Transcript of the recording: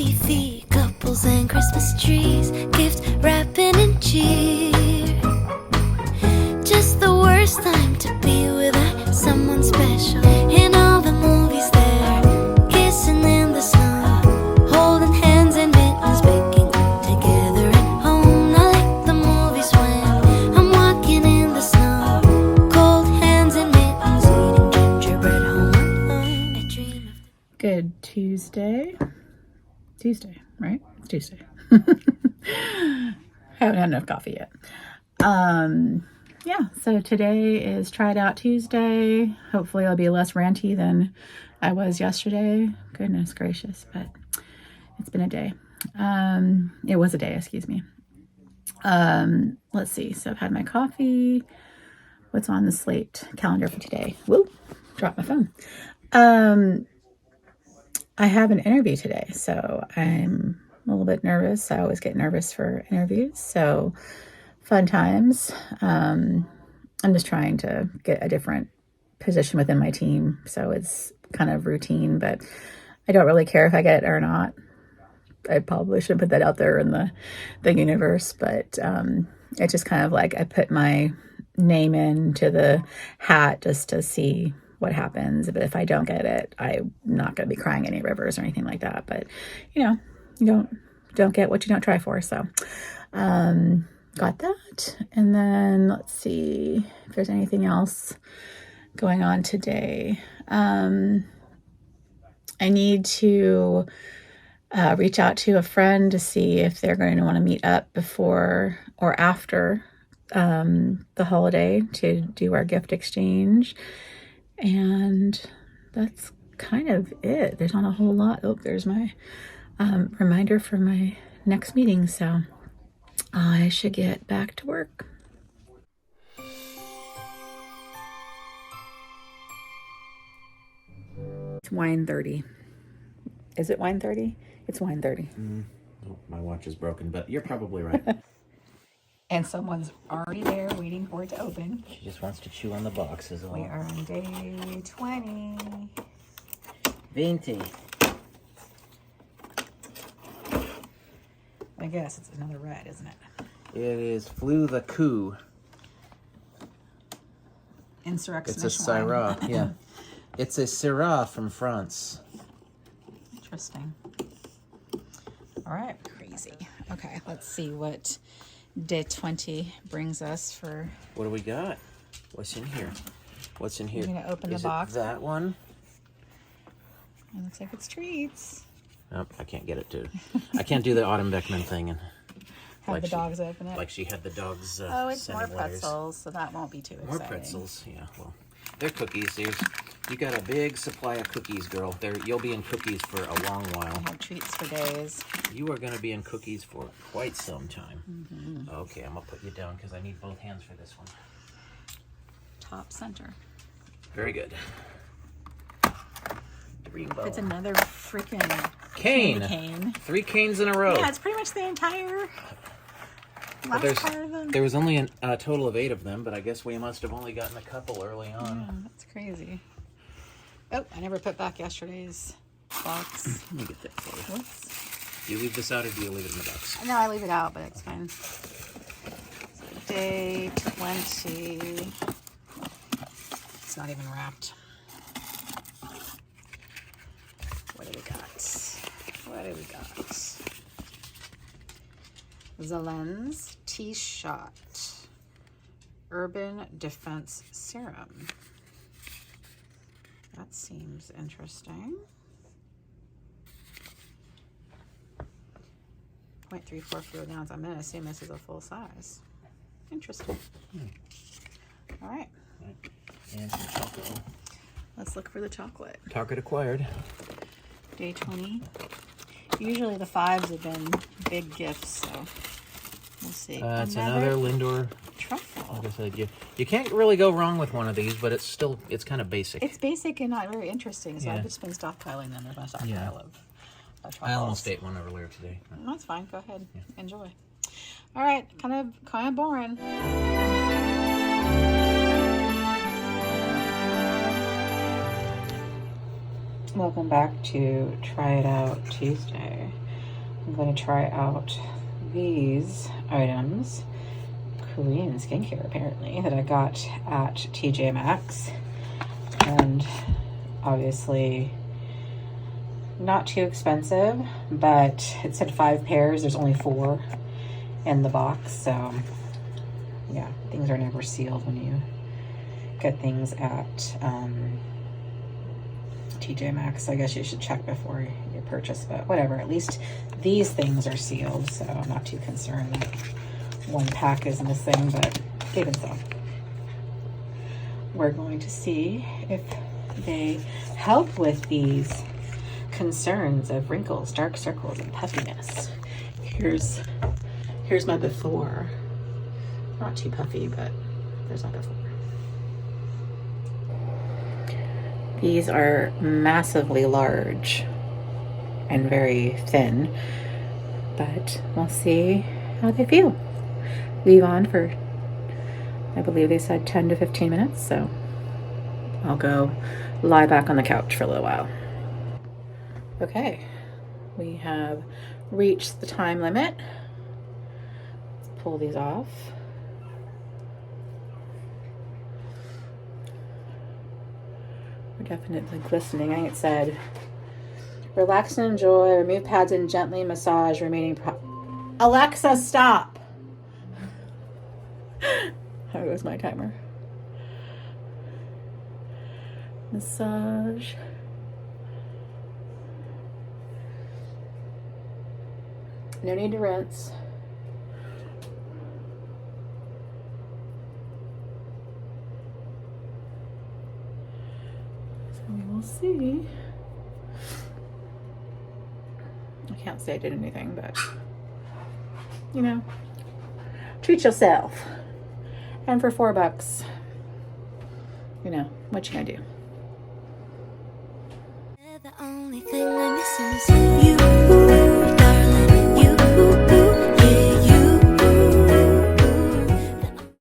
TV, couples and Christmas trees, gift wrapping and cheer. Just the worst time to be without someone special. In all the movies they're kissing in the snow, holding hands and mittens, baking together at home. Not like the movies when I'm walking in the snow, cold hands and mittens, eating gingerbread home alone. I dream of Good Tuesday, right? It's Tuesday. Haven't had enough coffee yet. Yeah, so today is Try It Out Tuesday. Hopefully I'll be less ranty than I was yesterday. Goodness gracious, but it's been a day. It was a day, excuse me. Let's see. So I've had my coffee. What's on the slate calendar for today? Whoa, dropped my phone. I have an interview today, so I'm a little bit nervous. I always get nervous for interviews, so fun times. I'm just trying to get a different position within my team, so it's kind of routine, but I don't really care if I get it or not. I probably should put that out there in the universe, but it's just kind of like I put my name into the hat just to see what happens. But if I don't get it, I'm not going to be crying any rivers or anything like that. But you don't get what you don't try for. So got that. And then let's see if there's anything else going on today. I need to reach out to a friend to see if they're going to want to meet up before or after the holiday to do our gift exchange. And that's kind of it. There's not a whole lot. Oh, there's my reminder for my next meeting. So I should get back to work. It's wine 30. Is it wine 30? It's wine 30. Oh, my watch is broken, but you're probably right. And someone's already there waiting for it to open. She just wants to chew on the boxes. We are on day 20. 20. I guess it's another red, isn't it? It is Flew the Coup. Insurrection. It's a Syrah, yeah. It's a Syrah from France. Interesting. All right, crazy. Okay, let's see what day 20 brings us for. What do we got? What's in here? What's in here? You're gonna open the Is box. it that one? It looks like it's treats. Nope, I can't get it to. I can't do the Autumn Beckman thing and Have the dogs open it. like she had the dogs. Oh, it's more sending letters. pretzels, so that won't be too exciting. More pretzels, yeah. Well, they're cookies. You got a big supply of cookies, girl. You'll be in cookies for a long while. I have treats for days. You are going to be in cookies for quite some time. Okay, I'm going to put you down because I need both hands for this one. Top center. Very good. Rainbow. It's another freaking cane. cane. 3 canes in a row. Yeah, it's pretty much the entire last part of them. There was only a total of 8 of them, but I guess we must have only gotten a couple early on. Yeah, that's crazy. Oh, I never put back yesterday's box. Let me get that for you. Whoops. Do you leave this out or do you leave it in the box? No, I leave it out, but it's fine. So day 20. It's not even wrapped. What do we got? What do we got? Zelens T-Shot Urban Defense Serum. That seems interesting. 0.34 fluid ounce. I'm going to assume this is a full size. Interesting. All right. And some chocolate. Let's look for the chocolate. Target acquired. Day 20. Usually the 5s have been big gifts, so we'll see. It's another Lindor truffle. Like I said, you can't really go wrong with one of these, but it's kind of basic. It's basic and not very interesting, so Yeah. I've just been stockpiling them. There's my stockpile Yeah. of truffles. I almost ate one earlier today. That's fine. Go ahead. Yeah. Enjoy. All right. Kind of boring. Welcome back to Try It Out Tuesday. I'm going to try out these items, Korean skincare apparently, that I got at TJ Maxx. And obviously not too expensive, but it said 5 pairs. There's only 4 in the box, so yeah, things are never sealed when you get things at TJ Maxx. So I guess you should check before you purchase, but whatever, at least these things are sealed, so I'm not too concerned that one pack is missing, but even so, we're going to see if they help with these concerns of wrinkles, dark circles, and puffiness. Here's my before. Not too puffy, but there's my before. These are massively large and very thin, but we'll see how they feel. Leave on for, I believe they said 10 to 15 minutes, so I'll go lie back on the couch for a little while. Okay, we have reached the time limit. Let's pull these off. We're definitely glistening. I think it said, relax and enjoy, remove pads and gently massage remaining Alexa, stop! There goes my timer. Massage. No need to rinse. So we will see. I can't say I did anything, but you know, treat yourself. And for $4, you know, what you gonna do? The only thing I'm missing is you.